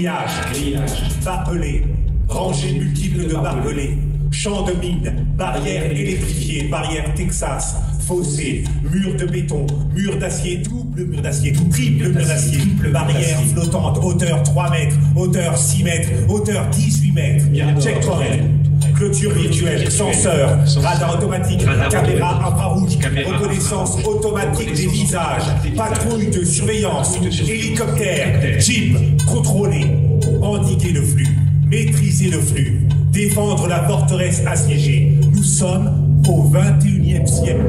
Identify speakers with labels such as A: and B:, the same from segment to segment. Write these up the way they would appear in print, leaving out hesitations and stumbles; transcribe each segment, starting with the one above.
A: Grillage, barbelés, rangées multiples de barbelés, champs de mines, barrières électrifiées, barrières Texas, fossés, murs de béton, murs d'acier, double mur d'acier, triple mur d'acier, barrières flottantes, hauteur 3 mètres, hauteur 6 mètres, hauteur 18 mètres, checkpoint, clôture virtuelle, senseur, radar automatique, caméra infrarouge, reconnaissance automatique des visages, patrouille de surveillance, hélicoptère, jeep, contrôler, endiguer le flux, maîtriser le flux, défendre la forteresse assiégée. Nous sommes au 21e siècle.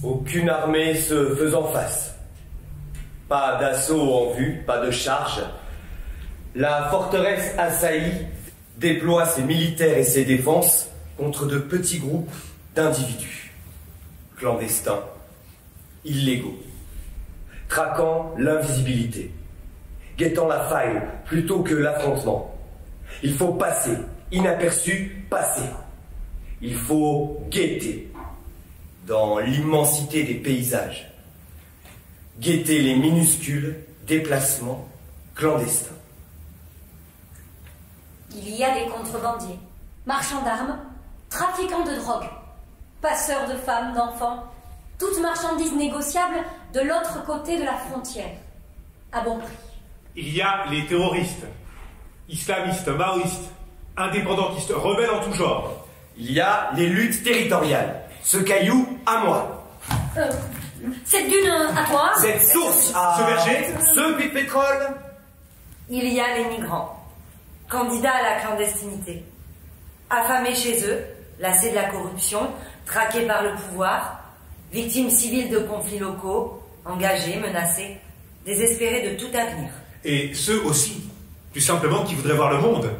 B: Aucune armée se faisant face. Pas d'assaut en vue, pas de charge. La forteresse assaillie déploie ses militaires et ses défenses contre de petits groupes d'individus, clandestins, illégaux, traquant l'invisibilité, guettant la faille plutôt que l'affrontement. Il faut passer, inaperçu, passer. Il faut guetter dans l'immensité des paysages, guetter les minuscules déplacements clandestins.
C: Il y a des contrebandiers, marchands d'armes, trafiquants de drogue, passeurs de femmes, d'enfants, toutes marchandises négociables de l'autre côté de la frontière, à bon prix.
A: Il y a les terroristes, islamistes, maoïstes, indépendantistes, rebelles en tout genre.
B: Il y a les luttes territoriales. Ce caillou à moi.
C: Cette dune à toi.
B: Cette source à
A: ce verger.
B: Ce puits de pétrole.
D: Il y a les migrants, candidats à la clandestinité, affamés chez eux, lassés de la corruption, traqués par le pouvoir, victimes civiles de conflits locaux, engagés, menacés, désespérés de tout avenir.
A: Et ceux aussi, tout simplement qui voudraient voir le monde,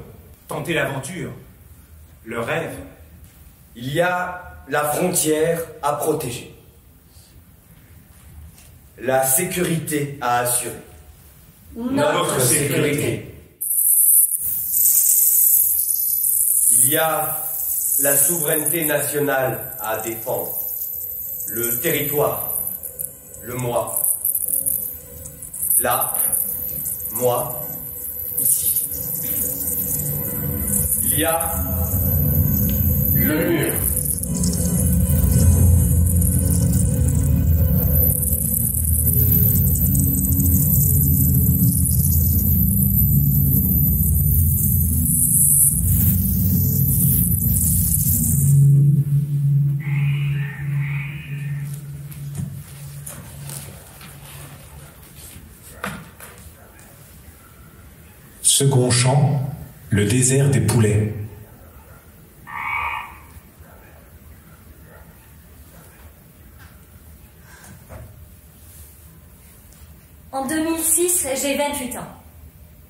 A: tenter l'aventure, le rêve.
B: Il y a la frontière à protéger, la sécurité à assurer.
C: Notre sécurité.
B: Il y a la souveraineté nationale à défendre, le territoire, le moi. Là, moi, ici. Il y a le mur.
A: Second champ, le désert des poulets.
C: En 2006, j'ai 28 ans.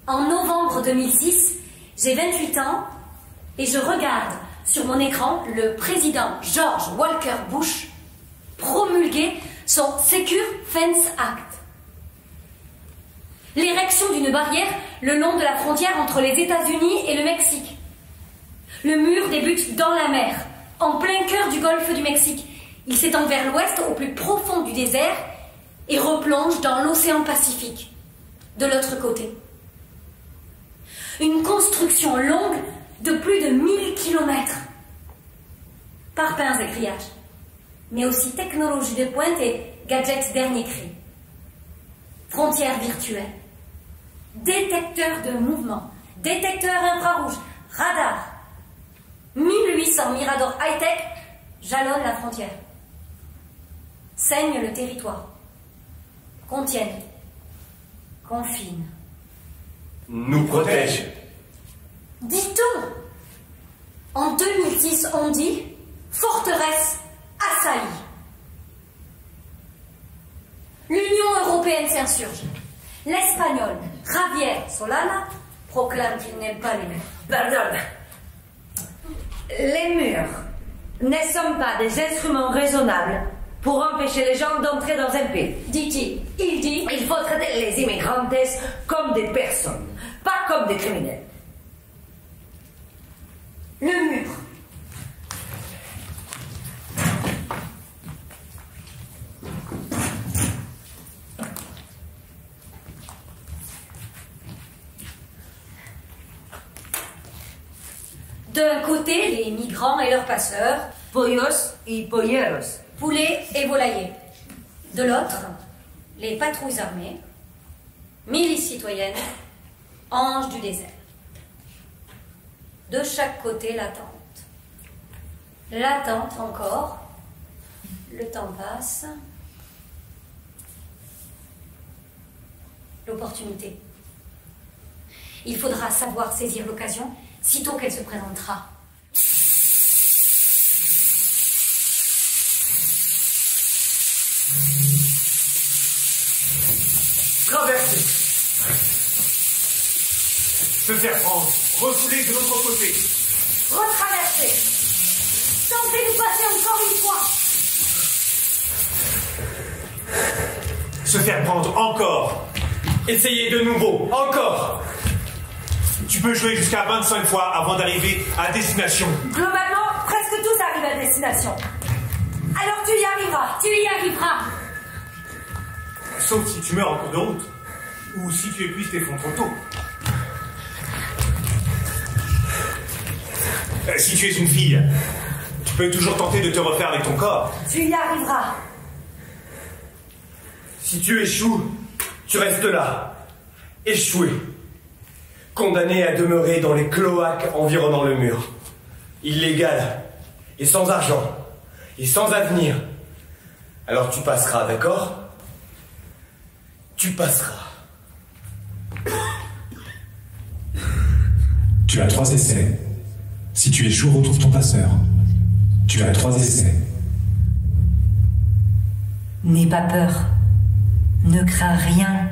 C: En novembre 2006, j'ai 28 ans et je regarde sur mon écran le président George Walker Bush promulguer son Secure Fence Act. L'érection d'une barrière le long de la frontière entre les États-Unis et le Mexique. Le mur débute dans la mer, en plein cœur du golfe du Mexique. Il s'étend vers l'ouest, au plus profond du désert, et replonge dans l'océan Pacifique, de l'autre côté. Une construction longue de plus de 1000 kilomètres. Parpaings et grillages, mais aussi technologie de pointe et gadgets dernier cri. Frontières virtuelles, détecteurs de mouvement, détecteurs infrarouges, radar. 1800 miradors high-tech jalonnent la frontière. Saignent le territoire. Contiennent. Confinent.
B: Nous protègent.
C: Dit-on. En 2006, on dit forteresse assaillie. L'Union européenne s'insurge. L'Espagnol Javier Solana proclame qu'il n'aime pas les murs.
D: Pardon, Les murs ne sont pas des instruments raisonnables pour empêcher les gens d'entrer dans un pays.
C: Dit-il. Il dit...
D: Il faut traiter les immigrantes comme des personnes, pas comme des criminels.
C: Le mur. D'un côté, les migrants et leurs passeurs,
D: Pollos y polleros.
C: poulets et volaillers. De l'autre, les patrouilles armées, milices citoyennes, anges du désert. De chaque côté, l'attente. L'attente encore. Le temps passe. L'opportunité. Il faudra savoir saisir l'occasion sitôt qu'elle se présentera.
B: Traverser. Se faire prendre. Refouler de l'autre côté.
C: Retraverser. Tentez de passer encore une fois.
B: Se faire prendre encore. Essayez de nouveau. Encore. Tu peux jouer jusqu'à 25 fois avant d'arriver à destination.
D: Globalement, presque tous arrivent à destination. Alors tu y arriveras.
C: Tu y arriveras.
A: Sauf si tu meurs en cours de route. Ou si tu épuises tes fonds trop tôt. Si tu es une fille, tu peux toujours tenter de te refaire avec ton corps.
D: Tu y arriveras.
B: Si tu échoues, tu restes là. Échoué. Condamné à demeurer dans les cloaques environnant le mur. Illégal. Et sans argent. Et sans avenir. Alors tu passeras, d'accord? Tu passeras.
A: Tu as 3 essais. Si tu échoues, retrouve ton passeur. Tu as 3 essais.
E: N'aie pas peur. Ne crains rien.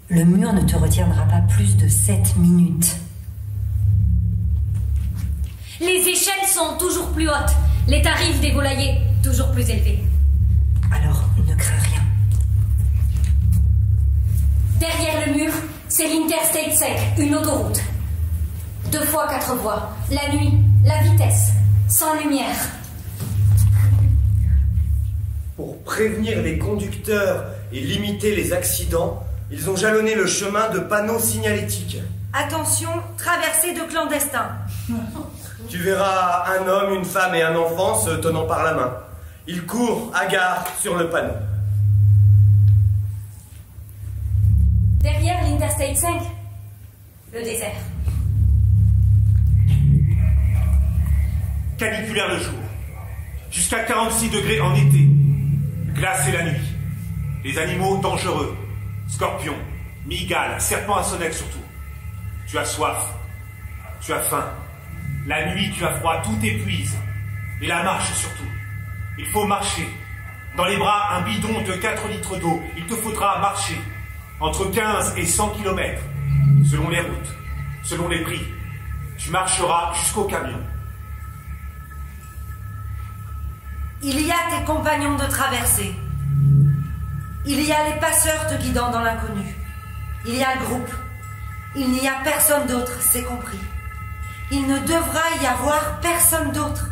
E: Le mur ne te retiendra pas plus de 7 minutes.
C: Les échelles sont toujours plus hautes. Les tarifs des volaillers, toujours plus élevés.
E: Alors, ne crains rien.
C: Derrière le mur, c'est l'Interstate 5, une autoroute. 2 fois 4 voies. La nuit, la vitesse, sans lumière.
B: Pour prévenir les conducteurs et limiter les accidents, ils ont jalonné le chemin de panneaux signalétiques.
D: Attention, traversée de clandestins.
B: Tu verras un homme, une femme et un enfant se tenant par la main. Ils courent à gare sur le panneau.
C: Derrière l'Interstate 5, le désert.
A: Caniculaire le jour. Jusqu'à 46 degrés en été. Glacé la nuit. Les animaux dangereux. Scorpions, migales, serpents à sonnex surtout. Tu as soif. Tu as faim. La nuit, tu as froid, tout t'épuise. Et la marche surtout. Il faut marcher. Dans les bras, un bidon de 4 litres d'eau. Il te faudra marcher. Entre 15 et 100 km. Selon les routes. Selon les prix. Tu marcheras jusqu'au camion.
D: Il y a tes compagnons de traversée. Il y a les passeurs te guidant dans l'inconnu. Il y a le groupe. Il n'y a personne d'autre, c'est compris. Il ne devra y avoir personne d'autre.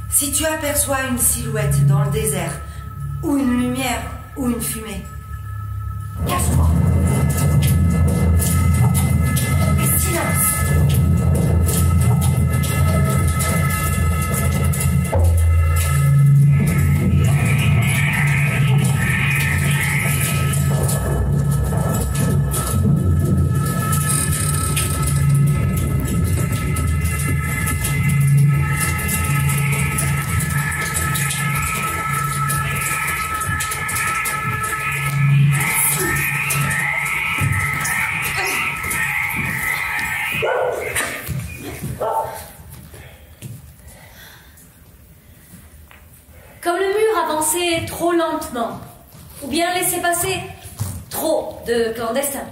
D: Si tu aperçois une silhouette dans le désert, ou une lumière, ou une fumée, cache-toi. Et silence.
C: Comme le mur avançait trop lentement, ou bien laissait passer trop de clandestins,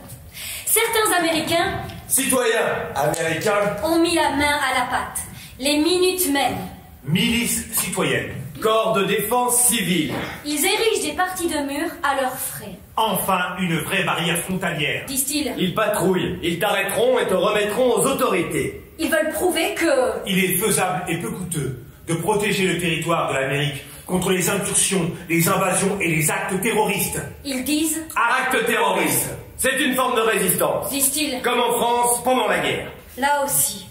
C: certains Américains
B: Citoyens américains,
C: ont mis la main à la pâte. Les Minutemen.
A: Milice citoyenne.
B: Corps de défense civile.
C: Ils érigent des parties de murs à leurs frais.
A: Enfin, une vraie barrière frontalière.
C: Disent-ils.
B: Ils patrouillent, ils t'arrêteront et te remettront aux autorités.
C: Ils veulent prouver que...
A: Il est faisable et peu coûteux de protéger le territoire de l'Amérique contre les incursions, les invasions et les actes terroristes.
C: Ils disent...
B: Acte terroriste. C'est une forme de résistance.
C: Disent-ils.
B: Comme en France pendant la guerre.
C: Là aussi.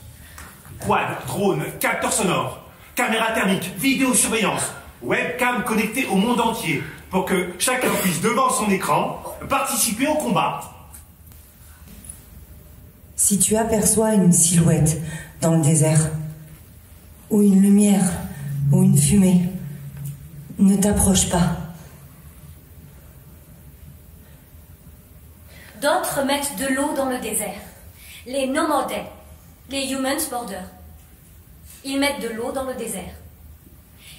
A: Quad, drone, capteur sonore, caméra thermique, vidéosurveillance, webcam connectée au monde entier pour que chacun puisse, devant son écran, participer au combat.
E: Si tu aperçois une silhouette dans le désert, ou une lumière, ou une fumée, ne t'approche pas.
C: D'autres mettent de l'eau dans le désert. Les Nomodais, les Humans Border. Ils mettent de l'eau dans le désert.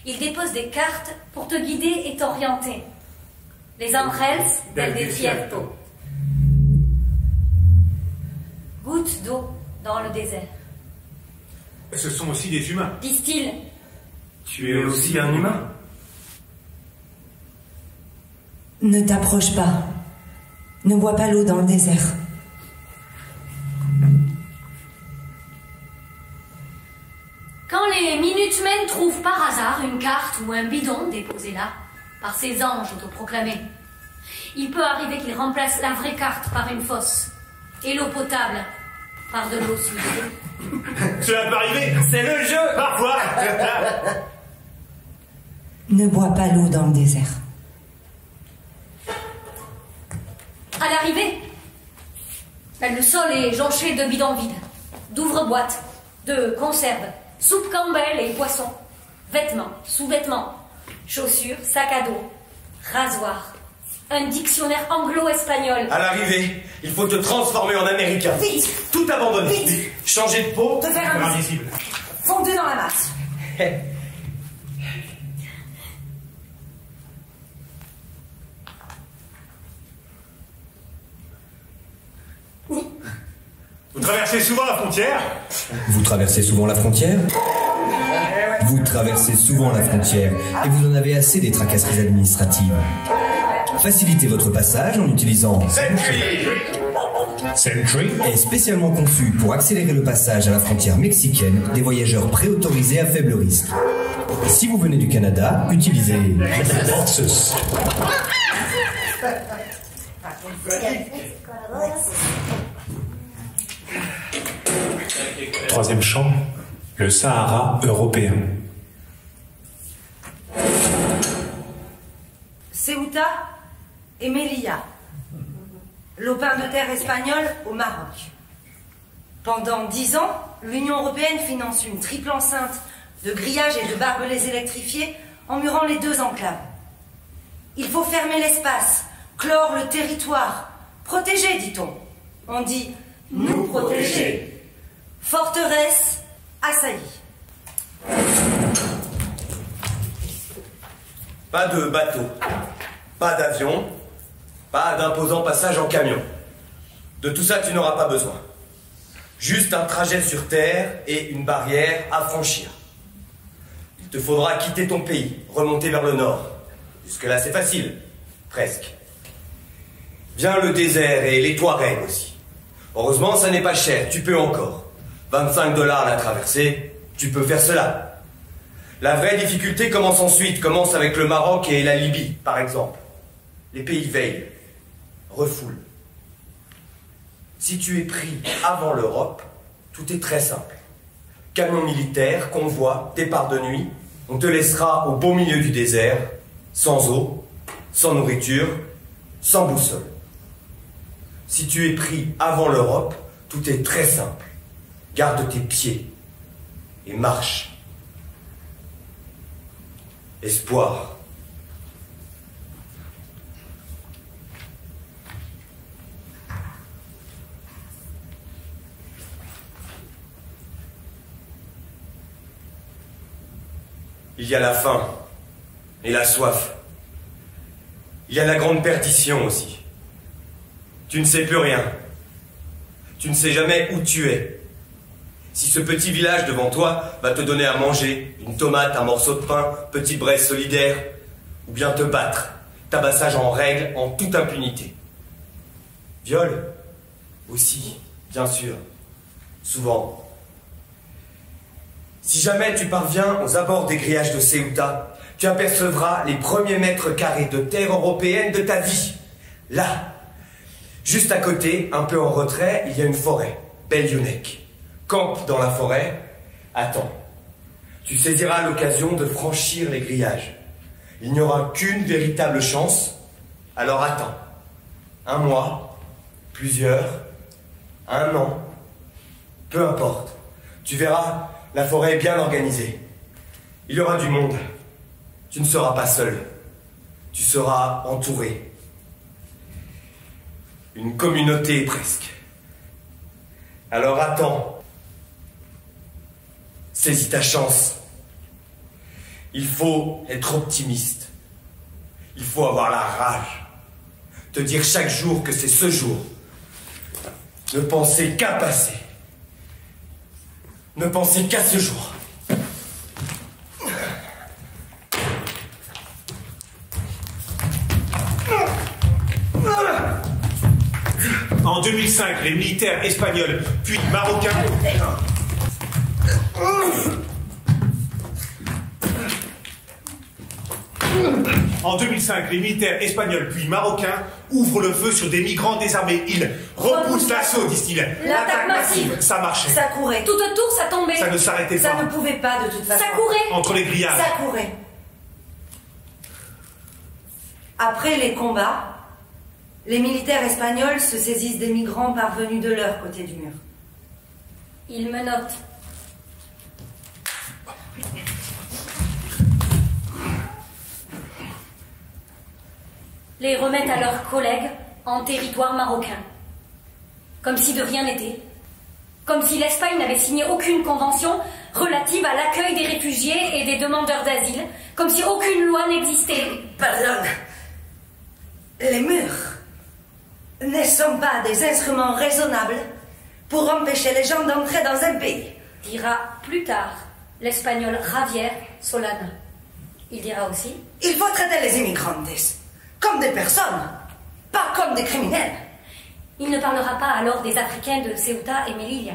C: Ils déposent des cartes pour te guider et t'orienter. Les Umbrells del Desierto. Gouttes d'eau dans le désert.
A: Ce sont aussi des humains.
C: Disent-ils.
B: Tu es aussi un humain.
E: Ne t'approche pas. Ne bois pas l'eau dans le désert.
C: Quand les Minutemen trouvent par hasard une carte ou un bidon déposé là, par ces anges autoproclamés, il peut arriver qu'ils remplacent la vraie carte par une fosse, et l'eau potable par de l'eau souillée.
A: Cela peut arriver.
B: C'est le jeu.
A: Parfois.
E: Ne bois pas l'eau dans le désert.
C: À l'arrivée, le sol est jonché de bidons vides, d'ouvre-boîtes, de conserves, soupe Campbell et poissons, vêtements, sous-vêtements, chaussures, sacs à dos, rasoirs, un dictionnaire anglo-espagnol.
B: À l'arrivée, il faut te transformer en américain.
D: Vite.
B: Tout abandonner.
D: Vite.
B: Changer de peau.
D: Te faire un
A: Invisible.
D: fondu dans la masse.
A: Vous traversez souvent la frontière.
F: Vous traversez souvent la frontière? Vous traversez souvent la frontière et vous en avez assez des tracasseries administratives. Facilitez votre passage en utilisant
A: Sentry.
F: est spécialement conçu pour accélérer le passage à la frontière mexicaine des voyageurs préautorisés à faible risque. Si vous venez du Canada, utilisez
A: Nexus. Troisième champ, le Sahara européen.
D: Ceuta et Melilla. Lopin de terre espagnol au Maroc. Pendant 10 ans, l'Union européenne finance une triple enceinte de grillages et de barbelés électrifiés emmurant les deux enclaves. Il faut fermer l'espace, clore le territoire, protéger, dit-on. On dit nous protéger. Forteresse assaillie.
B: Pas de bateau, pas d'avion, pas d'imposant passage en camion. De tout ça, tu n'auras pas besoin. Juste un trajet sur terre et une barrière à franchir. Il te faudra quitter ton pays, remonter vers le nord. Jusque-là, c'est facile. Presque. Vient le désert et les Touaregs aussi. Heureusement, ça n'est pas cher, tu peux encore. 25 $ la traversée, tu peux faire cela. La vraie difficulté commence ensuite, commence avec le Maroc et la Libye, par exemple. Les pays veillent, refoulent. Si tu es pris avant l'Europe, tout est très simple. Camion militaire, convoi, départ de nuit, on te laissera au beau milieu du désert, sans eau, sans nourriture, sans boussole. Si tu es pris avant l'Europe, tout est très simple. Garde tes pieds et marche. Espoir. Il y a la faim et la soif. Il y a la grande perdition aussi. Tu ne sais plus rien. Tu ne sais jamais où tu es. Si ce petit village devant toi va te donner à manger, une tomate, un morceau de pain, petite braise solidaire, ou bien te battre, tabassage en règle, en toute impunité. Viol aussi, bien sûr, souvent. Si jamais tu parviens aux abords des grillages de Ceuta, tu apercevras les premiers mètres carrés de terre européenne de ta vie. Là, juste à côté, un peu en retrait, il y a une forêt, Belyounek. Campe dans la forêt, attends. Tu saisiras l'occasion de franchir les grillages. Il n'y aura qu'une véritable chance, alors attends. 1 mois, plusieurs, 1 an, peu importe. Tu verras, la forêt est bien organisée. Il y aura du monde. Tu ne seras pas seul. Tu seras entouré. Une communauté presque. Alors attends. Saisis ta chance. Il faut être optimiste. Il faut avoir la rage. Te dire chaque jour que c'est ce jour. Ne penser qu'à passer. Ne penser qu'à ce jour.
A: En 2005, les militaires espagnols, puis marocains... En 2005, les militaires espagnols puis marocains ouvrent le feu sur des migrants désarmés. Ils repoussent l'assaut, disent-ils.
C: L'attaque massive.
A: Ça marchait.
D: Ça courait.
C: Tout autour, ça tombait.
A: Ça ne s'arrêtait pas.
D: Ça ne pouvait pas de toute façon.
C: Ça courait.
A: Entre les grillages.
D: Ça courait. Après les combats, les militaires espagnols se saisissent des migrants parvenus de leur côté du mur.
C: Ils menottent. Les remettent à leurs collègues en territoire marocain. Comme si de rien n'était. Comme si l'Espagne n'avait signé aucune convention relative à l'accueil des réfugiés et des demandeurs d'asile. Comme si aucune loi n'existait.
D: Pardon. Les murs ne sont pas des instruments raisonnables pour empêcher les gens d'entrer dans un pays.
C: Dira plus tard l'espagnol Javier Solana. Il dira aussi:
D: Il faut traiter les immigrantes comme des personnes, pas comme des criminels.
C: Il ne parlera pas alors des Africains de Ceuta et Melilla,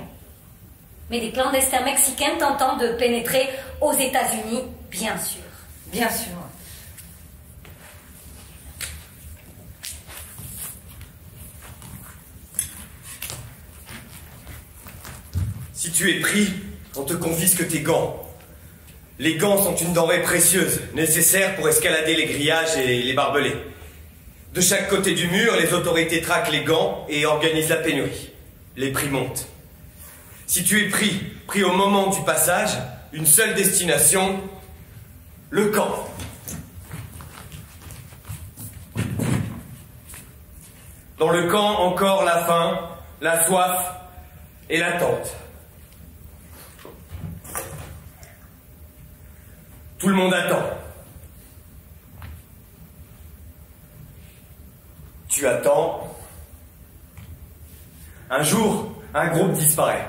C: mais des clandestins mexicains tentant de pénétrer aux États-Unis, bien sûr.
D: Bien sûr.
B: Si tu es pris, on te confisque tes gants. Les gants sont une denrée précieuse, nécessaire pour escalader les grillages et les barbelés. De chaque côté du mur, les autorités traquent les gants et organisent la pénurie. Les prix montent. Si tu es pris au moment du passage, une seule destination, le camp. Dans le camp, encore la faim, la soif et l'attente. Tout le monde attend. Tu attends. Un jour, un groupe disparaît.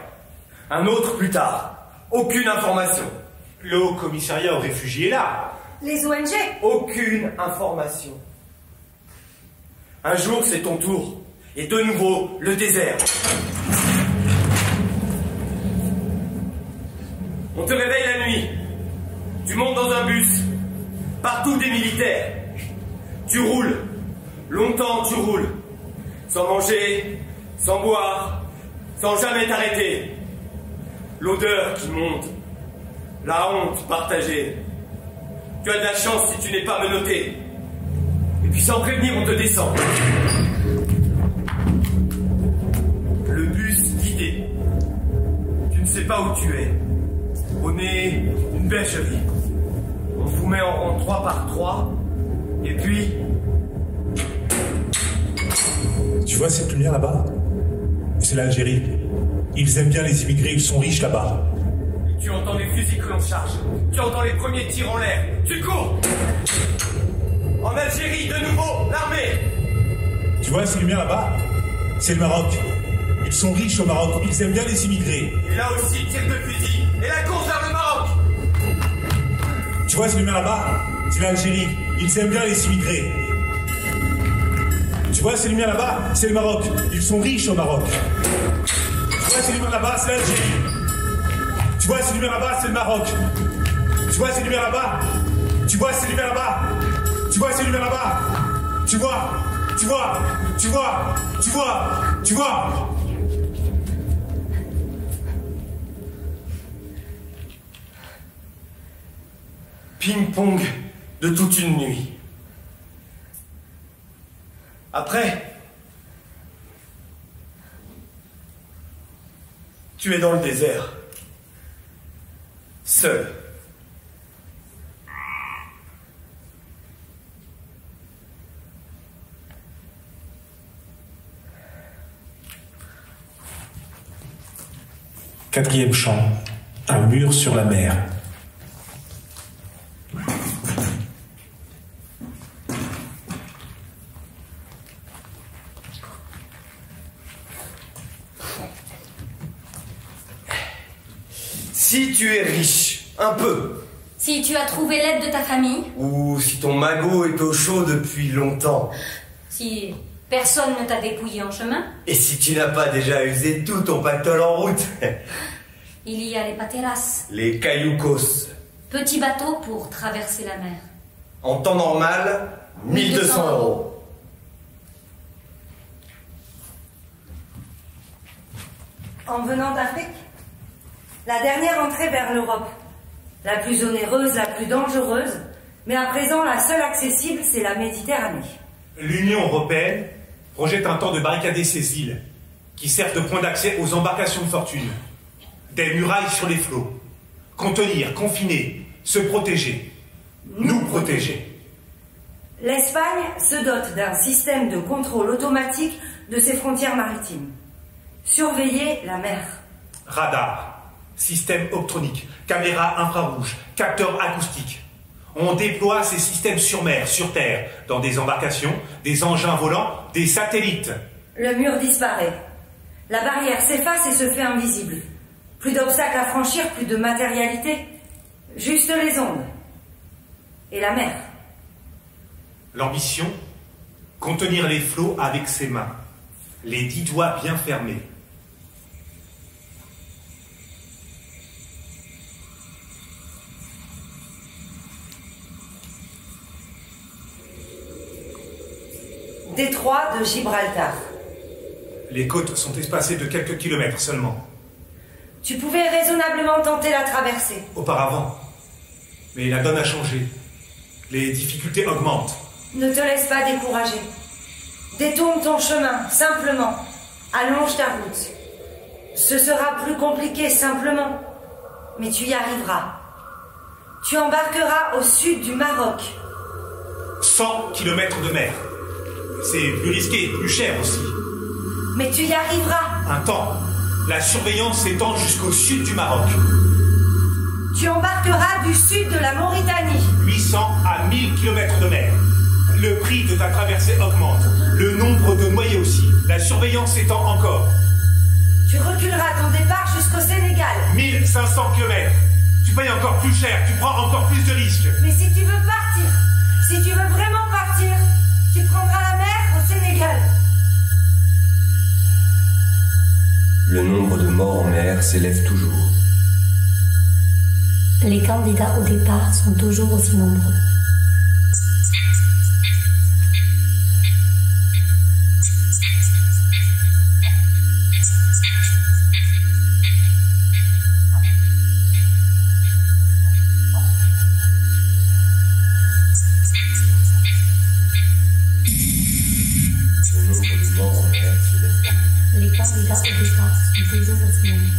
B: Un autre plus tard. Aucune information.
A: Le Haut Commissariat aux réfugiés est là.
D: Les ONG.
B: Aucune information. Un jour, c'est ton tour. Et de nouveau, le désert. On te réveille la nuit. Tu montes dans un bus. Partout des militaires. Tu roules. Longtemps tu roules. Sans manger, sans boire, sans jamais t'arrêter. L'odeur qui monte. La honte partagée. Tu as de la chance si tu n'es pas menotté. Et puis sans prévenir, on te descend. Le bus vidé. Tu ne sais pas où tu es. Au nez, une bergerie. On vous met en rang 3 par 3. Et puis...
A: Tu vois cette lumière là-bas? C'est l'Algérie. Ils aiment bien les immigrés, ils sont riches là-bas.
B: Tu entends les fusils que l'on charge. Tu entends les premiers tirs en l'air. Tu cours. En Algérie, de nouveau, l'armée.
A: Tu vois ces lumières là-bas? C'est le Maroc. Ils sont riches au Maroc, ils aiment bien les immigrés.
B: Et là aussi, tir de fusil. Et la course vers le Maroc.
A: Tu vois ces lumières là-bas? C'est l'Algérie. Ils aiment bien les immigrés. Tu vois ces lumières là-bas? C'est le Maroc. Ils sont riches au Maroc. Tu vois ces lumières là-bas? C'est l'Algérie. Tu vois ces lumières là-bas? C'est le Maroc. Tu vois ces lumières là-bas? Tu vois ces lumières là-bas? Tu vois ces lumières là-bas? Tu vois? Tu vois? Tu vois? Tu vois? Tu vois?
B: Ping-pong de toute une nuit. Après, tu es dans le désert, seul.
A: Quatrième chant. Un mur sur la mer.
B: Si tu es riche, un peu,
C: Si tu as trouvé l'aide de ta famille,
B: ou si ton magot est au chaud depuis longtemps,
C: si personne ne t'a dépouillé en chemin,
B: et si tu n'as pas déjà usé tout ton pactole en route,
C: il y a les pateras,
B: les cailloucos,
C: petits bateaux pour traverser la mer.
B: en temps normal, 1200 euros.
D: En venant d'Afrique, la dernière entrée vers l'Europe, la plus onéreuse, la plus dangereuse, mais à présent la seule accessible, c'est la Méditerranée.
A: L'Union européenne projette un temps de barricader ces îles, qui servent de point d'accès aux embarcations de fortune. Des murailles sur les flots. Contenir, confiner, se protéger. Nous protéger.
D: L'Espagne se dote d'un système de contrôle automatique de ses frontières maritimes. Surveiller la mer.
A: Radar, système optronique, caméra infrarouge, capteur acoustique. On déploie ces systèmes sur mer, sur terre, dans des embarcations, des engins volants, des satellites.
D: Le mur disparaît. La barrière s'efface et se fait invisible. Plus d'obstacles à franchir, plus de matérialité. Juste les ondes. Et la mer.
A: L'ambition, contenir les flots avec ses mains, les 10 doigts bien fermés.
D: Détroit de Gibraltar.
A: Les côtes sont espacées de quelques kilomètres seulement.
D: Tu pouvais raisonnablement tenter la traversée.
A: Auparavant. Mais la donne a changé. Les difficultés augmentent.
D: Ne te laisse pas décourager. Détourne ton chemin, simplement. Allonge ta route. Ce sera plus compliqué, simplement. Mais tu y arriveras. Tu embarqueras au sud du Maroc.
A: 100 kilomètres de mer. C'est plus risqué, plus cher aussi.
D: Mais tu y arriveras.
A: Un temps. La surveillance s'étend jusqu'au sud du Maroc.
D: Tu embarqueras du sud de la Mauritanie.
A: 800 à 1000 kilomètres de mer. Le prix de ta traversée augmente. Le nombre de noyés aussi. La surveillance s'étend encore.
D: Tu reculeras ton départ jusqu'au Sénégal.
A: 1500 kilomètres. Tu payes encore plus cher, tu prends encore plus de risques.
D: Mais si tu veux partir, si tu veux vraiment partir, tu prendras la mer au Sénégal.
B: Le nombre de morts en mer s'élève toujours.
C: Les candidats au départ sont toujours aussi nombreux.
B: Le nombre de morts en mer s'élève toujours.
C: Les candidats au départ sont toujours aussi nombreux.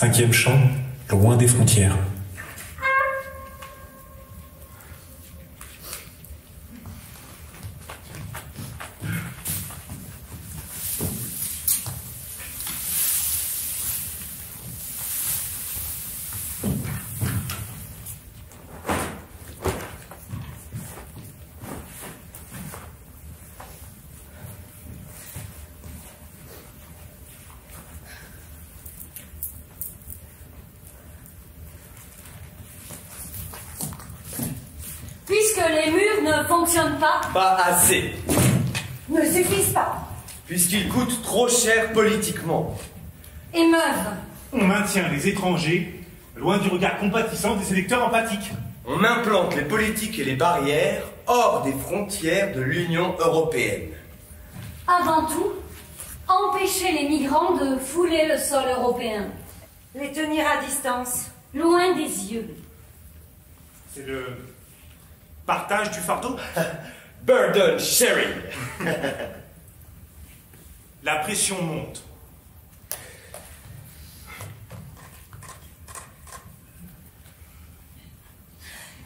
A: 5e chant, loin des frontières.
C: Puisque les murs ne fonctionnent pas,
B: Pas assez.
D: Ne suffisent pas.
B: Puisqu'ils coûtent trop cher politiquement.
C: émeuvent.
A: On maintient les étrangers loin du regard compatissant des électeurs empathiques.
B: On implante les politiques et les barrières hors des frontières de l'Union européenne.
C: Avant tout, empêcher les migrants de fouler le sol européen,
D: Les tenir à distance.
C: loin des yeux.
A: C'est le partage du fardeau.
B: Burden sharing.
A: La pression monte.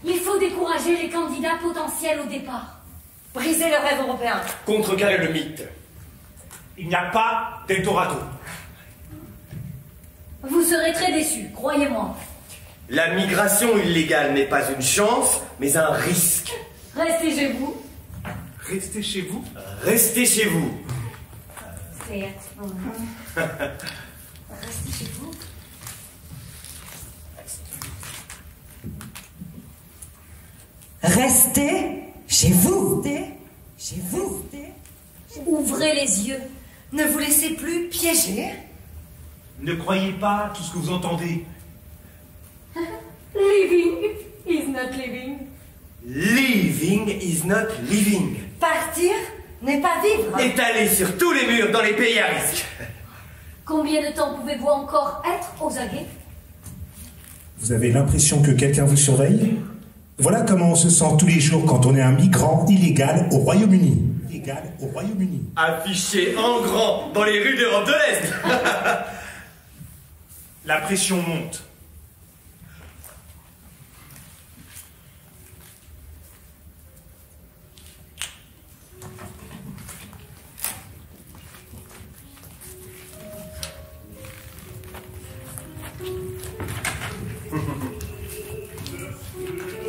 C: Il faut décourager les candidats potentiels au départ.
D: Briser le rêve européen.
B: Contrecarrer le mythe.
A: Il n'y a pas d'Eldorado.
C: Vous serez très déçus, croyez-moi.
B: La migration illégale n'est pas une chance, mais un risque.
C: Restez chez vous.
A: Restez chez vous.
B: Restez chez vous.
C: Restez chez vous.
E: Restez chez vous. Chez vous.
C: Ouvrez les yeux.
D: Ne vous laissez plus piéger.
A: Ne croyez pas tout ce que vous entendez.
C: Living is not living.
B: Living is not living.
D: Partir n'est pas vivre.
B: Étalé sur tous les murs dans les pays à risque.
C: Combien de temps pouvez-vous encore être aux aguets?
A: Vous avez l'impression que quelqu'un vous surveille? Voilà comment on se sent tous les jours quand on est un migrant illégal au Royaume-Uni. Illégal au Royaume-Uni.
B: Affiché en grand dans les rues d'Europe de l'Est.
A: La pression monte.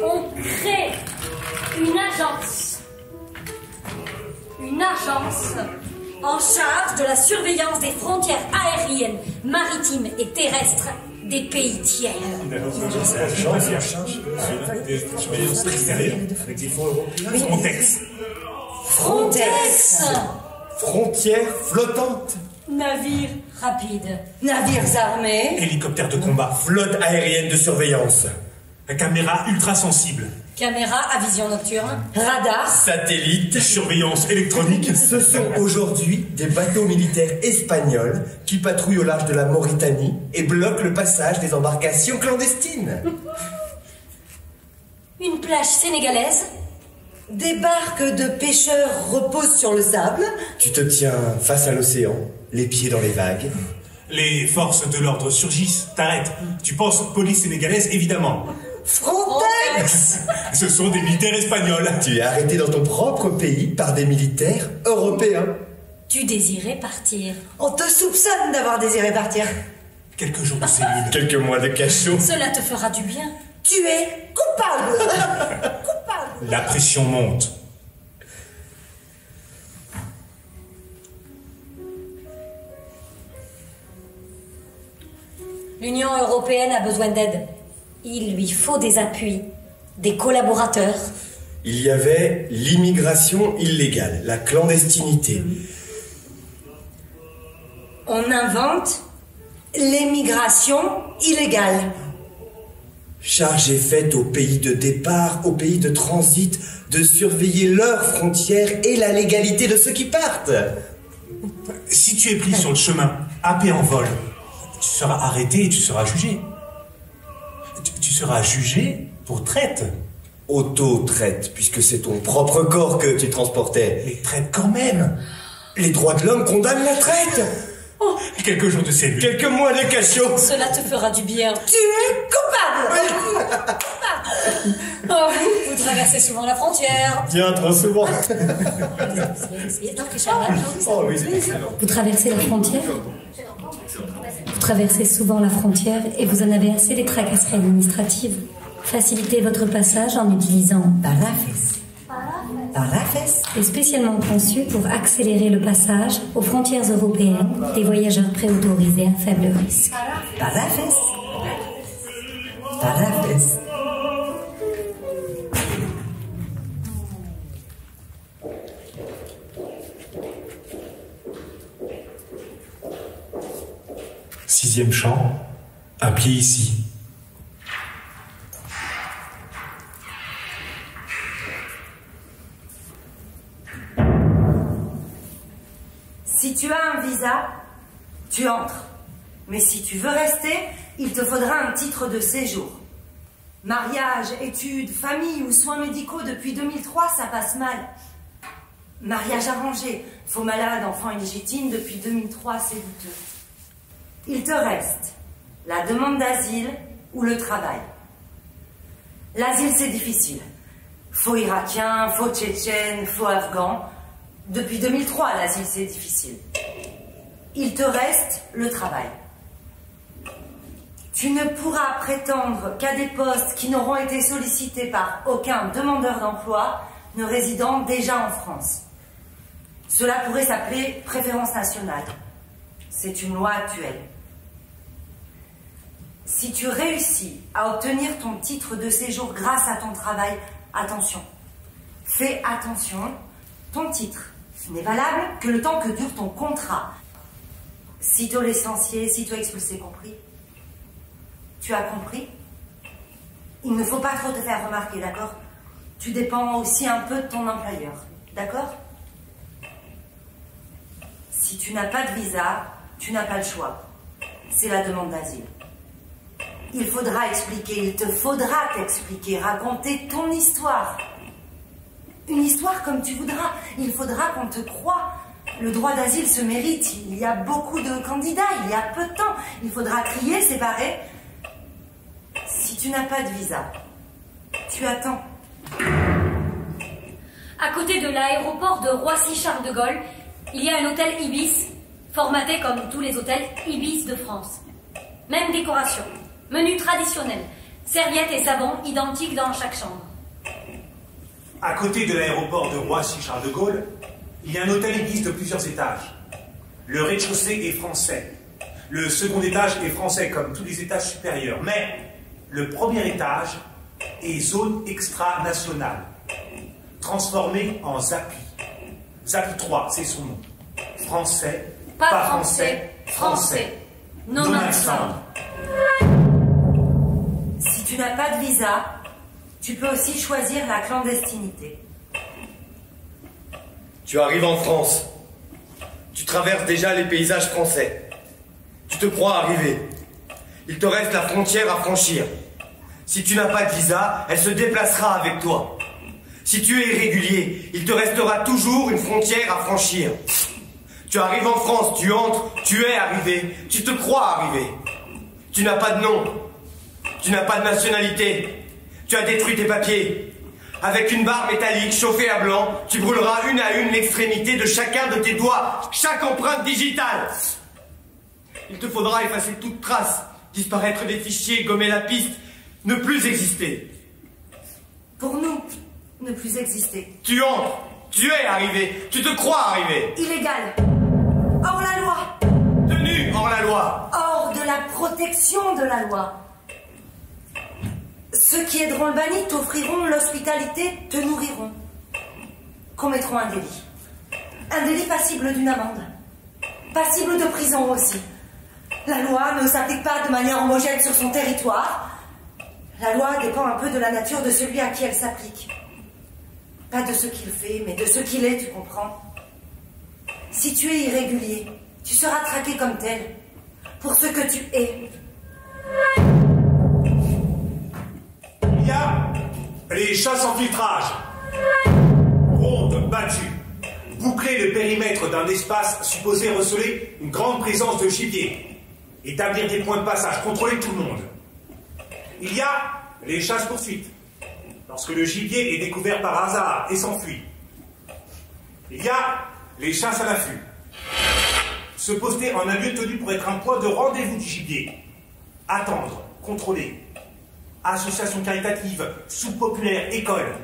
C: On crée une agence. Une agence en charge de la surveillance des frontières aériennes, maritimes et terrestres des pays tiers.
A: Frontex.
C: Frontex.
B: Frontière flottante.
C: Navire rapide.
D: Navires armés.
A: Hélicoptère de combat.
B: Flotte aérienne de surveillance.
A: Caméra ultra-sensible.
C: Caméra à vision nocturne.
D: Radar.
B: Satellite.
A: Surveillance électronique.
B: Ce sont aujourd'hui des bateaux militaires espagnols qui patrouillent au large de la Mauritanie et bloquent le passage des embarcations clandestines.
C: Une plage sénégalaise.
D: Des barques de pêcheurs reposent sur le sable.
B: Tu te tiens face à l'océan, les pieds dans les vagues.
A: Les forces de l'ordre surgissent. T'arrêtes. Tu penses police sénégalaise, évidemment.
D: Frontex.
A: Ce sont des militaires espagnols.
B: Tu es arrêté dans ton propre pays par des militaires européens.
C: Tu désirais partir.
D: On te soupçonne d'avoir désiré partir.
A: Quelques jours de cellule.
B: Quelques mois de cachot.
C: Cela te fera du bien.
D: Tu es coupable. Coupable.
A: La pression monte.
C: L'Union européenne a besoin d'aide. Il lui faut des appuis, des collaborateurs.
B: Il y avait l'immigration illégale, la clandestinité.
D: On invente l'émigration illégale.
B: Charge est faite aux pays de départ, aux pays de transit, de surveiller leurs frontières et la légalité de ceux qui partent.
A: Si tu es pris sur le chemin, happé en vol, tu seras arrêté et tu seras jugé. Tu seras jugé pour traite.
B: Auto-traite, puisque c'est ton propre corps que tu transportais.
A: Mais traite quand même.
B: Les droits de l'homme condamnent la traite.
A: Oh, quelques jours de cellule.
B: Quelques mois de cachot.
C: Cela te fera du bien.
D: Tu es coupable.
C: Oh, vous traversez souvent la frontière.
B: Bien trop souvent.
A: Oh oui, c'est excellent.
C: Vous traversez la frontière. Vous traversez souvent la frontière et vous en avez assez des tracasseries administratives. Facilitez votre passage en utilisant
E: Parafes. Parafes.
C: est spécialement conçu pour accélérer le passage aux frontières européennes des voyageurs préautorisés à faible risque.
E: Parafes. Parafes.
A: Sixième chant, un pied ici.
D: Si tu as un visa, tu entres. Mais si tu veux rester, il te faudra un titre de séjour. Mariage, études, famille ou soins médicaux depuis 2003, ça passe mal. Mariage arrangé, faux malade, enfant illégitime depuis 2003, c'est douteux. Il te reste la demande d'asile ou le travail. L'asile, c'est difficile. Faux irakien, faux tchétchène, faux afghan. Depuis 2003, l'asile, c'est difficile. Il te reste le travail. Tu ne pourras prétendre qu'à des postes qui n'auront été sollicités par aucun demandeur d'emploi ne résidant déjà en France. Cela pourrait s'appeler préférence nationale. C'est une loi actuelle. Si tu réussis à obtenir ton titre de séjour grâce à ton travail, attention, fais attention, ton titre n'est valable que le temps que dure ton contrat. Sitôt licencié, sitôt expulsé, compris? Tu as compris? Il ne faut pas trop te faire remarquer, d'accord? Tu dépends aussi un peu de ton employeur, d'accord? Si tu n'as pas de visa, tu n'as pas le choix. C'est la demande d'asile. Il faudra expliquer, il te faudra t'expliquer, raconter ton histoire. Une histoire comme tu voudras. Il faudra qu'on te croie. Le droit d'asile se mérite. Il y a beaucoup de candidats, il y a peu de temps. Il faudra crier, séparer. Si tu n'as pas de visa, tu attends.
C: À côté de l'aéroport de Roissy-Charles de Gaulle, il y a un hôtel Ibis, formaté comme tous les hôtels Ibis de France. Même décoration, menu traditionnel, serviettes et savons identiques dans chaque chambre.
A: À côté de l'aéroport de Roissy-Charles de Gaulle, il y a un hôtel Ibis de plusieurs étages. Le rez-de-chaussée est français. Le second étage est français comme tous les étages supérieurs. Mais le premier étage est zone extra-nationale, transformée en ZAPI. ZAPI 3, c'est son nom. Français, pas français, français.
C: Non accent.
D: Si tu n'as pas de visa, tu peux aussi choisir la clandestinité.
B: Tu arrives en France. Tu traverses déjà les paysages français. Tu te crois arrivé. Il te reste la frontière à franchir. Si tu n'as pas de visa, elle se déplacera avec toi. Si tu es irrégulier, il te restera toujours une frontière à franchir. Tu arrives en France, tu entres, tu es arrivé, tu te crois arrivé. Tu n'as pas de nom, tu n'as pas de nationalité, tu as détruit tes papiers. Avec une barre métallique chauffée à blanc, tu brûleras une à une l'extrémité de chacun de tes doigts, chaque empreinte digitale. Il te faudra effacer toute trace, disparaître des fichiers, gommer la piste, ne plus exister.
D: Pour nous, ne plus exister.
B: Tu entres, tu es arrivé, tu te crois arrivé.
D: Illégal. Hors la loi.
B: Tenu hors la loi.
D: Hors de la protection de la loi. Ceux qui aideront le banni t'offriront l'hospitalité, te nourriront. Commettront un délit. Un délit passible d'une amende. Passible de prison aussi. La loi ne s'applique pas de manière homogène sur son territoire. La loi dépend un peu de la nature de celui à qui elle s'applique. Pas de ce qu'il fait, mais de ce qu'il est, tu comprends? Si tu es irrégulier, tu seras traqué comme tel, pour ce que tu es.
A: Il y a les chasses en filtrage. Ronde battue. boucler le périmètre d'un espace supposé receler une grande présence de gibier, établir des points de passage, contrôler tout le monde. Il y a les chasses-poursuites, lorsque le gibier est découvert par hasard et s'enfuit. Il y a les chasses à l'affût, se poster en un lieu tenu pour être un point de rendez-vous du gibier, attendre, contrôler, association caritative, sous-populaire, école.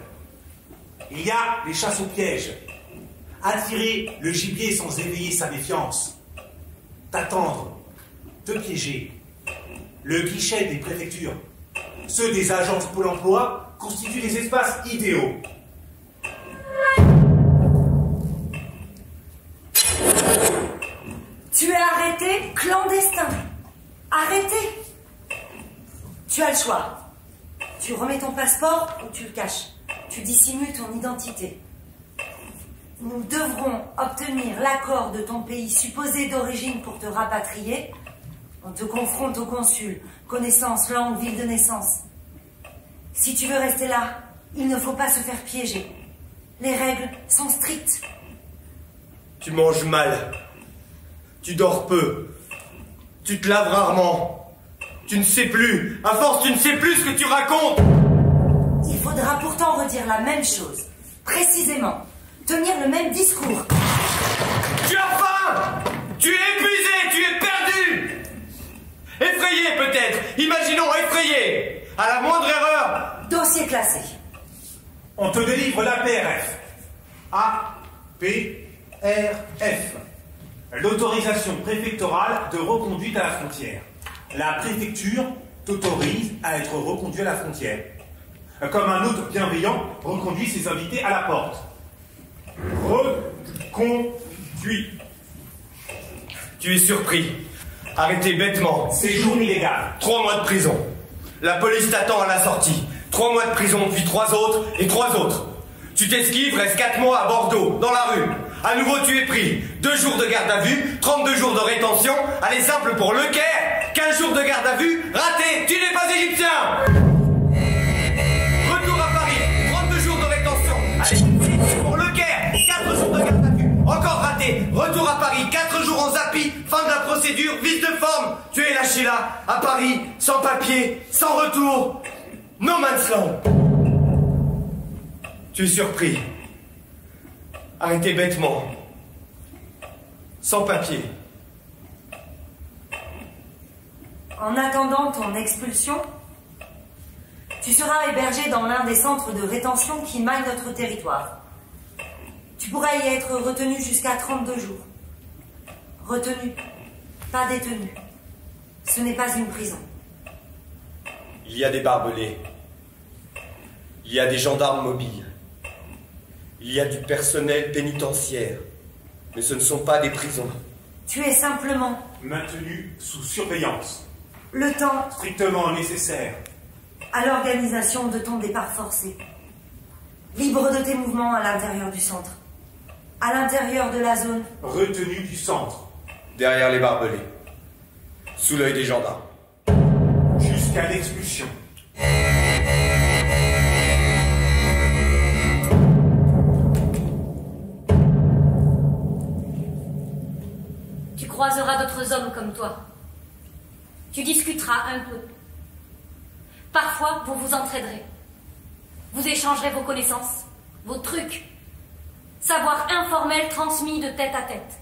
A: Il y a les chasses au piège, attirer le gibier sans éveiller sa méfiance, t'attendre, te piéger. Le guichet des préfectures, ceux des agences Pôle emploi, constituent des espaces idéaux.
D: Tu es arrêté clandestin. Arrêté. Tu as le choix. Tu remets ton passeport ou tu le caches. Tu dissimules ton identité. Nous devrons obtenir l'accord de ton pays supposé d'origine pour te rapatrier. On te confronte au consul. Connaissance, langue, ville de naissance. Si tu veux rester là, il ne faut pas se faire piéger. Les règles sont strictes.
B: Tu manges mal. Tu dors peu. Tu te laves rarement. Tu ne sais plus. À force, tu ne sais plus ce que tu racontes.
D: Il faudra pourtant redire la même chose. Précisément. Tenir le même discours.
B: Tu as faim. Tu es épuisé. Tu es perdu. Effrayé peut-être. Imaginons effrayé. À la moindre erreur.
D: Dossier classé.
A: On te délivre l'APRF. APRF. L'autorisation préfectorale de reconduite à la frontière. La préfecture t'autorise à être reconduit à la frontière. Comme un hôte bienveillant reconduit ses invités à la porte. Reconduit.
B: Tu es surpris. Arrêté bêtement.
A: Séjour illégal.
B: 3 mois de prison. La police t'attend à la sortie. 3 mois de prison, puis 3 autres et 3 autres. Tu t'esquives, reste 4 mois à Bordeaux, dans la rue. À nouveau, tu es pris. 2 jours de garde à vue, 32 jours de rétention. Allez, simple pour Le Caire. 15 jours de garde à vue, raté. Tu n'es pas égyptien. Retour à Paris, 32 jours de rétention. Allez, pour Le Caire. 4 jours de garde à vue. Encore raté. Retour à Paris, 4 jours en zappy. Fin de la procédure, vice de forme. Tu es lâché là, à Paris, sans papier, sans retour. No man's land. Tu es surpris. Arrêté bêtement. Sans papier.
D: En attendant ton expulsion, tu seras hébergé dans l'un des centres de rétention qui maillent notre territoire. Tu pourras y être retenu jusqu'à 32 jours. Retenu, pas détenu. Ce n'est pas une prison.
B: Il y a des barbelés. Il y a des gendarmes mobiles. Il y a du personnel pénitentiaire. Mais ce ne sont pas des prisons.
D: Tu es simplement
A: Maintenu sous surveillance.
D: le temps
A: Strictement nécessaire.
D: à l'organisation de ton départ forcé. Libre de tes mouvements à l'intérieur du centre. À l'intérieur de la zone.
A: Retenu du centre.
B: Derrière les barbelés. Sous l'œil des gendarmes.
A: Jusqu'à l'expulsion.
C: Tu croiseras d'autres hommes comme toi. Tu discuteras un peu. Parfois, vous vous entraiderez. Vous échangerez vos connaissances, vos trucs. Savoir informel transmis de tête à tête.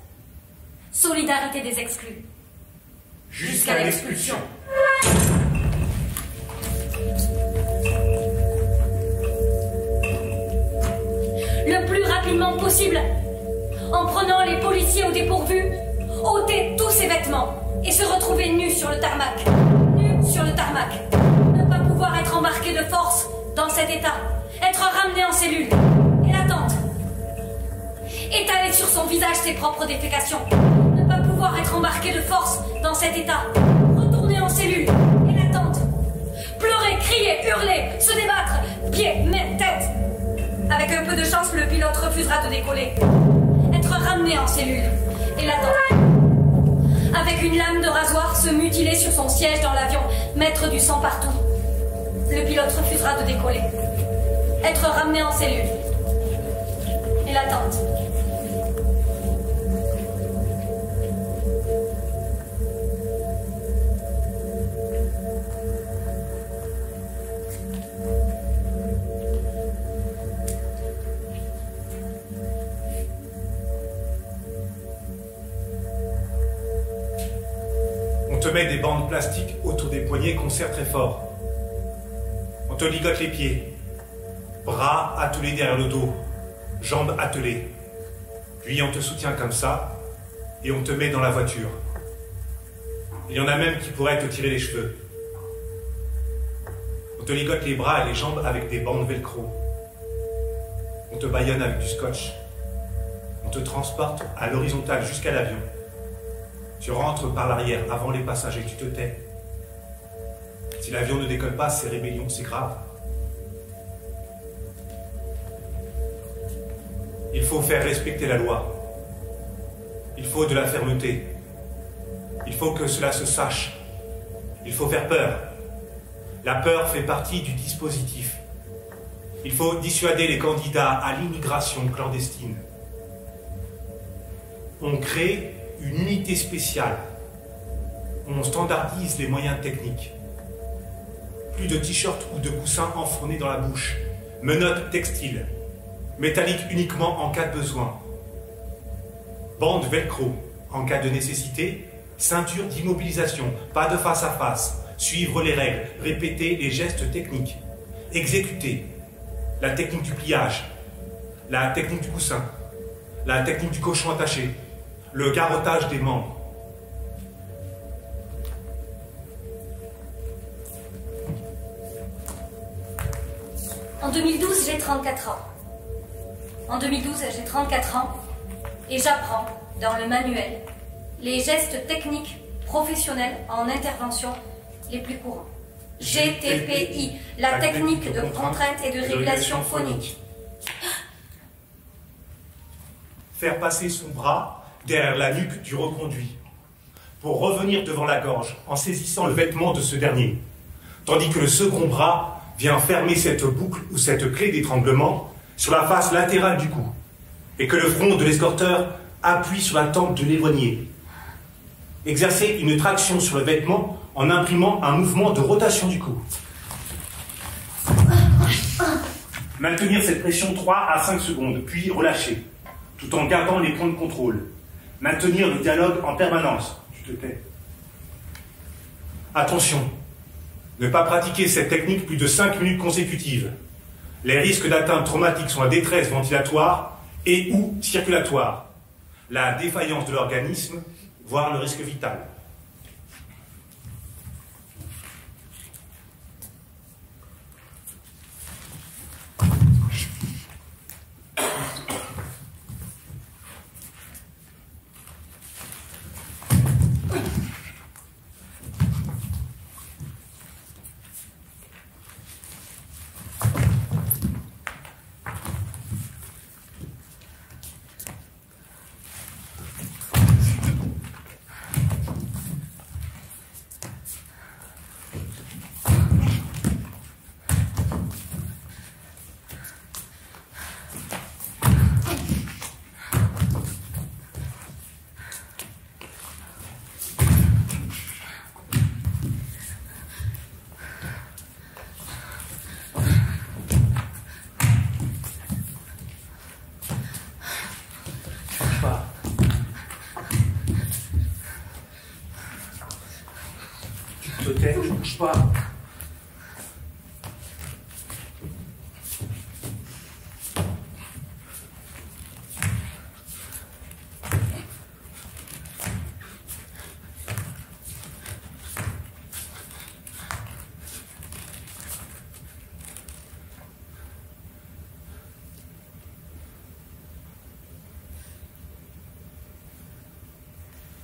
C: Solidarité des exclus.
A: Jusqu'à l'expulsion.
C: Le plus rapidement possible. En prenant les policiers au dépourvu, ôter tous ses vêtements et se retrouver nu sur le tarmac. Nu sur le tarmac. Ne pas pouvoir être embarqué de force dans cet état. Être ramené en cellule. Et l'attente. Étaler sur son visage ses propres défécations. Ne pas pouvoir être embarqué de force dans cet état. Retourner en cellule. Et l'attente. Pleurer, crier, hurler, se débattre. Pieds, mains, tête. Avec un peu de chance, le pilote refusera de décoller. Être ramené en cellule. Et l'attente. Avec une lame de rasoir, se mutiler sur son siège dans l'avion, mettre du sang partout. Le pilote refusera de décoller. Être ramené en cellule. Et l'attente.
A: te met des bandes plastiques autour des poignets qu'on serre très fort. On te ligote les pieds, bras attelés derrière le dos, jambes attelées. Puis on te soutient comme ça et on te met dans la voiture. Il y en a même qui pourraient te tirer les cheveux. On te ligote les bras et les jambes avec des bandes velcro. On te bâillonne avec du scotch. On te transporte à l'horizontale jusqu'à l'avion. Tu rentres par l'arrière avant les passagers, tu te tais. Si l'avion ne décolle pas, c'est rébellion, c'est grave. Il faut faire respecter la loi. Il faut de la fermeté. Il faut que cela se sache. Il faut faire peur. La peur fait partie du dispositif. Il faut dissuader les candidats à l'immigration clandestine. On crée une unité spéciale. On standardise les moyens techniques. Plus de t-shirts ou de coussins enfournés dans la bouche. Menottes textiles. Métalliques uniquement en cas de besoin. Bandes velcro en cas de nécessité. Ceinture d'immobilisation. Pas de face à face. Suivre les règles. Répéter les gestes techniques. Exécuter. La technique du pliage. La technique du coussin. La technique du cochon attaché. Le garrottage des membres.
C: En 2012, j'ai 34 ans. En 2012, j'ai 34 ans et j'apprends dans le manuel les gestes techniques professionnels en intervention les plus courants. GTPI, la technique de contrainte et de régulation phonique.
A: Faire passer son bras derrière la nuque du reconduit pour revenir devant la gorge en saisissant le vêtement de ce dernier, tandis que le second bras vient fermer cette boucle ou cette clé d'étranglement sur la face latérale du cou et que le front de l'escorteur appuie sur la tempe de l'éloigné. Exercer une traction sur le vêtement en imprimant un mouvement de rotation du cou. Maintenir cette pression 3 à 5 secondes, puis relâcher, tout en gardant les points de contrôle. Maintenir le dialogue en permanence. Tu te tais. Attention, ne pas pratiquer cette technique plus de 5 minutes consécutives. Les risques d'atteinte traumatique sont la détresse ventilatoire et ou circulatoire, la défaillance de l'organisme, voire le risque vital. Je ne bouge pas.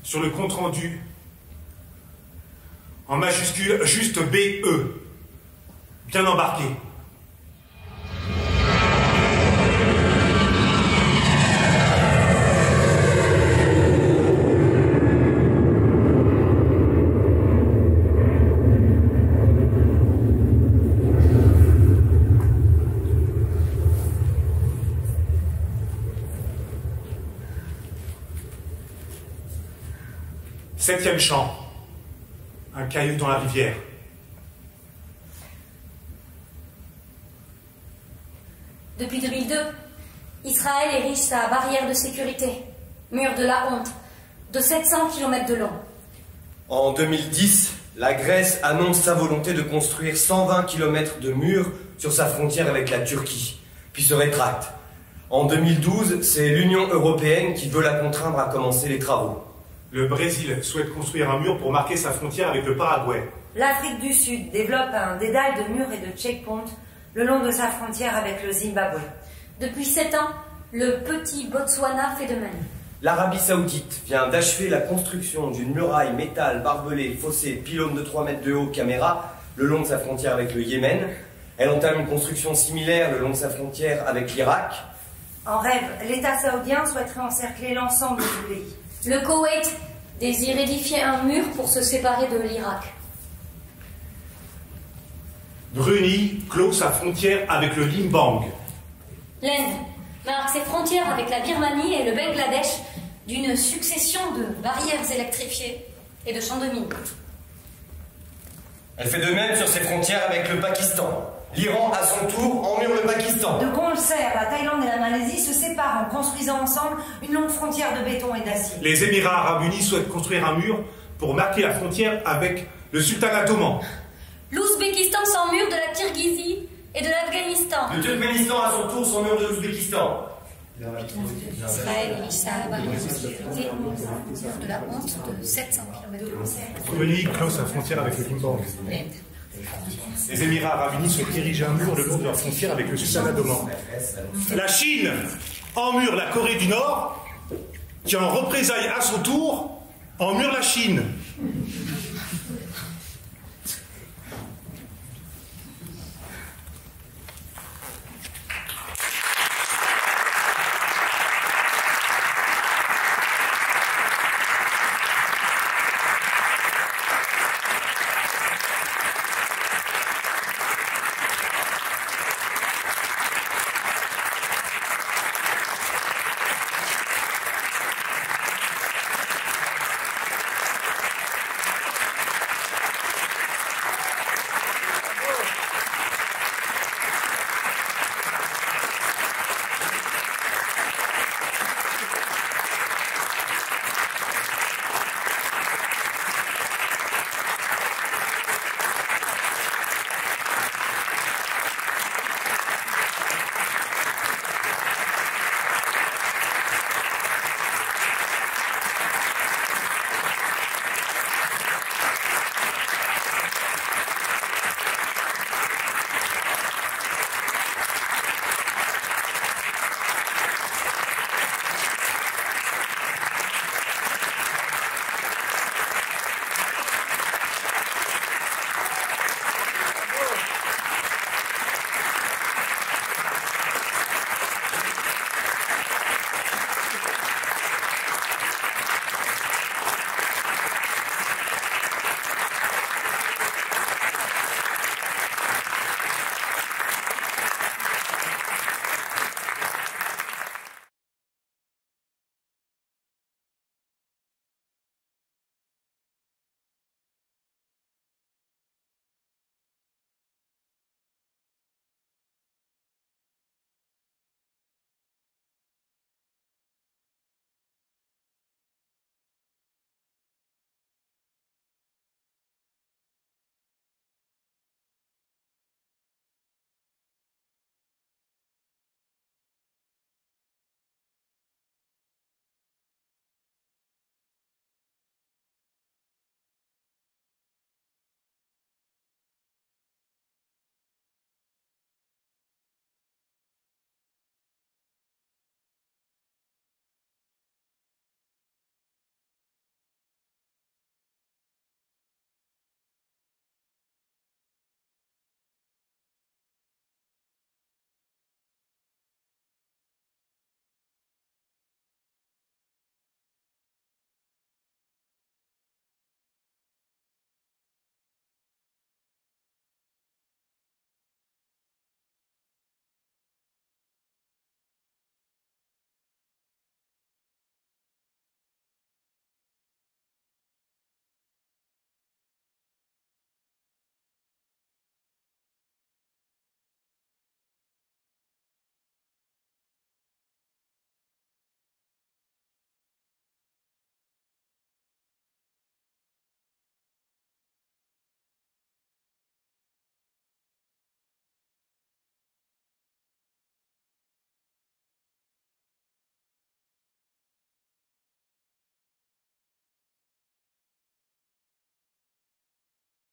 A: Sur le compte-rendu, en majuscule, juste BE. Bien embarqué. Septième chant. Un caillou dans la rivière.
C: Depuis 2002, Israël érige sa barrière de sécurité, mur de la honte, de 700 km de long.
B: En 2010, la Grèce annonce sa volonté de construire 120 km de murs sur sa frontière avec la Turquie, puis se rétracte. En 2012, c'est l'Union européenne qui veut la contraindre à commencer les travaux.
A: Le Brésil souhaite construire un mur pour marquer sa frontière avec le Paraguay.
D: L'Afrique du Sud développe un dédale de murs et de checkpoints le long de sa frontière avec le Zimbabwe.
C: Depuis 7 ans, le petit Botswana fait de même.
B: L'Arabie Saoudite vient d'achever la construction d'une muraille métal, barbelée, fossée, pylône de 3 mètres de haut, caméra, le long de sa frontière avec le Yémen. Elle entame une construction similaire le long de sa frontière avec l'Irak.
D: En rêve, l'État saoudien souhaiterait encercler l'ensemble du pays.
C: Le Koweït désire édifier un mur pour se séparer de l'Irak.
A: Brunei clôt sa frontière avec le Limbang.
C: L'Inde marque ses frontières avec la Birmanie et le Bangladesh d'une succession de barrières électrifiées et de champs de mines.
B: Elle fait de même sur ses frontières avec le Pakistan. L'Iran, à son tour, emmure le Pakistan.
D: De concert, la Thaïlande et la Malaisie se séparent en construisant ensemble une longue frontière de béton et d'acier.
A: Les Émirats arabes unis souhaitent construire un mur pour marquer la frontière avec le sultanat d'Oman.
C: L'Ouzbékistan s'emmure de la Kirghizie et de l'Afghanistan.
B: Le Turkménistan, à son tour, s'emmure de l'Ouzbékistan.
C: Israël et Israël de la honte de 700 km.
A: Brunei clôt sa frontière avec le Limbang. Les Émirats arabes unis souhaitent ériger un mur le long de leur frontière avec le sultanat d'Oman. La Chine emmure la Corée du Nord, qui en représailles à son tour emmure la Chine.